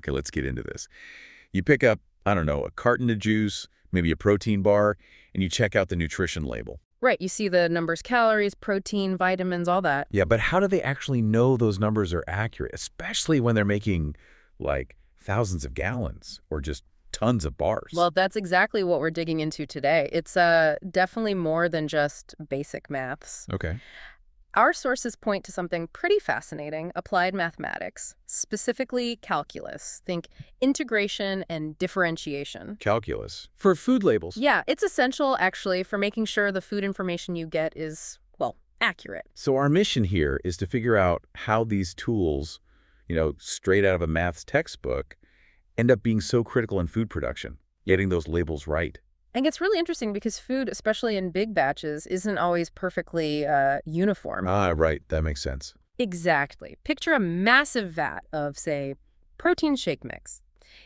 Okay, let's get into this. You pick up, I don't know, a carton of juice, maybe a protein bar, and you check out the nutrition label. Right, you see the numbers, calories, protein, vitamins, all that. Yeah, but how do they actually know those numbers are accurate, especially when they're making, like, thousands of gallons or just tons of bars? Well, that's exactly what we're digging into today. It's definitely more than just basic maths. Okay. Our sources point to something pretty fascinating, applied mathematics, specifically calculus. Think integration and differentiation. Calculus. For food labels. Yeah, it's essential, actually, for making sure the food information you get is, well, accurate. So our mission here is to figure out how these tools, straight out of a maths textbook, end up being so critical in food production, getting those labels right. And it's really interesting because food, especially in big batches, isn't always perfectly uniform. Ah, right. That makes sense. Exactly. Picture a massive vat of, say, protein shake mix.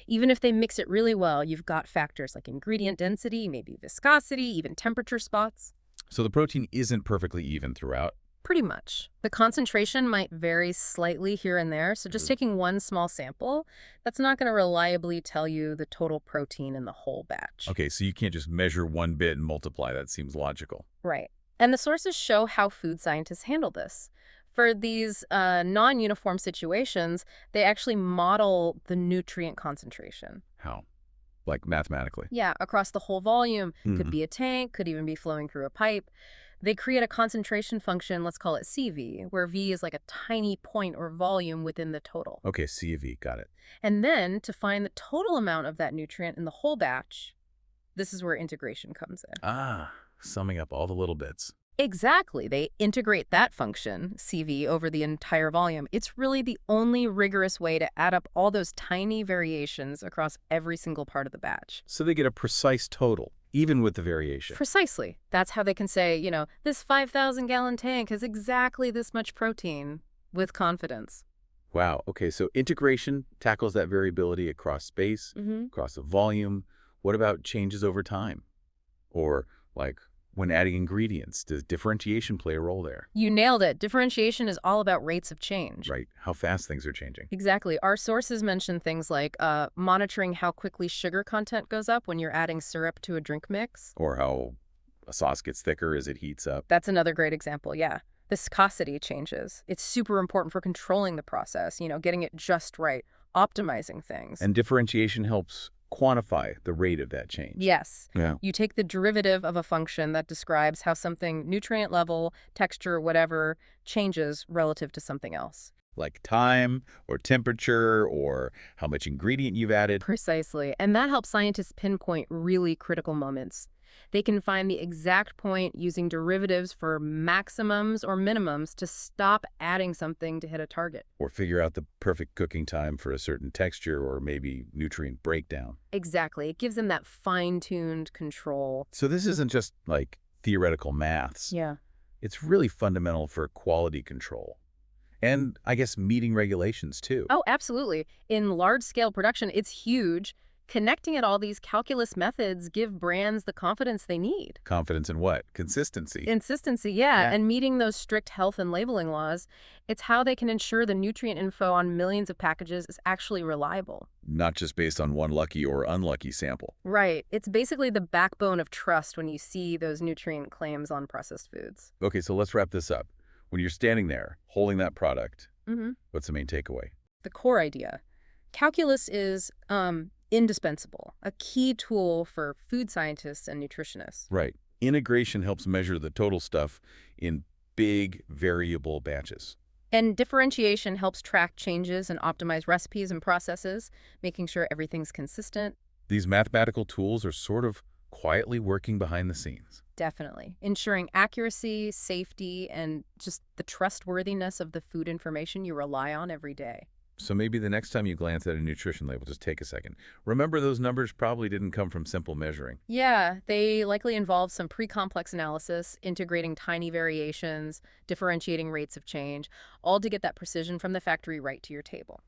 Even if they mix it really well, you've got factors like ingredient density, maybe viscosity, even temperature spots. So the protein isn't perfectly even throughout. Pretty much. The concentration might vary slightly here and there, so just taking one small sample, that's not going to reliably tell you the total protein in the whole batch. Okay, so you can't just measure one bit and multiply. That seems logical. Right. And the sources show how food scientists handle this. For these non-uniform situations, they actually model the nutrient concentration. How? Like mathematically? Yeah, across the whole volume. Could be a tank, could even be flowing through a pipe. They create a concentration function, let's call it CV, where V is like a tiny point or volume within the total. Okay, CV, got it. And then to find the total amount of that nutrient in the whole batch, this is where integration comes in. Ah, summing up all the little bits. Exactly. They integrate that function, CV, over the entire volume. It's really the only rigorous way to add up all those tiny variations across every single part of the batch. So they get a precise total, even with the variation. Precisely. That's how they can say, this 5,000-gallon tank has exactly this much protein with confidence. Wow. Okay, so integration tackles that variability across space, across the volume. What about changes over time? Or, like, when adding ingredients, does differentiation play a role there? You nailed it. Differentiation is all about rates of change. Right. How fast things are changing. Exactly. Our sources mention things like monitoring how quickly sugar content goes up when you're adding syrup to a drink mix. Or how a sauce gets thicker as it heats up. That's another great example, yeah. Viscosity changes. It's super important for controlling the process, getting it just right, optimizing things. And differentiation helps quantify the rate of that change. Yes. Yeah. You take the derivative of a function that describes how something, nutrient level, texture, whatever, changes relative to something else. Like time or temperature or how much ingredient you've added. Precisely. And that helps scientists pinpoint really critical moments. They can find the exact point using derivatives for maximums or minimums to stop adding something to hit a target. Or figure out the perfect cooking time for a certain texture or maybe nutrient breakdown. Exactly. It gives them that fine-tuned control. So this isn't just like theoretical maths. Yeah. It's really fundamental for quality control. And I guess meeting regulations too. Oh, absolutely. In large-scale production, it's huge. Connecting at all these calculus methods give brands the confidence they need. Confidence in what? Consistency. Consistency, yeah. And meeting those strict health and labeling laws, it's how they can ensure the nutrient info on millions of packages is actually reliable. Not just based on one lucky or unlucky sample. Right. It's basically the backbone of trust when you see those nutrient claims on processed foods. Okay, so let's wrap this up. When you're standing there holding that product, what's the main takeaway? The core idea. Calculus is indispensable, a key tool for food scientists and nutritionists. Right. Integration helps measure the total stuff in big, variable batches. And differentiation helps track changes and optimize recipes and processes, making sure everything's consistent. These mathematical tools are sort of quietly working behind the scenes. Definitely. Ensuring accuracy, safety, and just the trustworthiness of the food information you rely on every day. So maybe the next time you glance at a nutrition label, just take a second. Remember, those numbers probably didn't come from simple measuring. Yeah, they likely involve some pre-complex analysis, integrating tiny variations, differentiating rates of change, all to get that precision from the factory right to your table.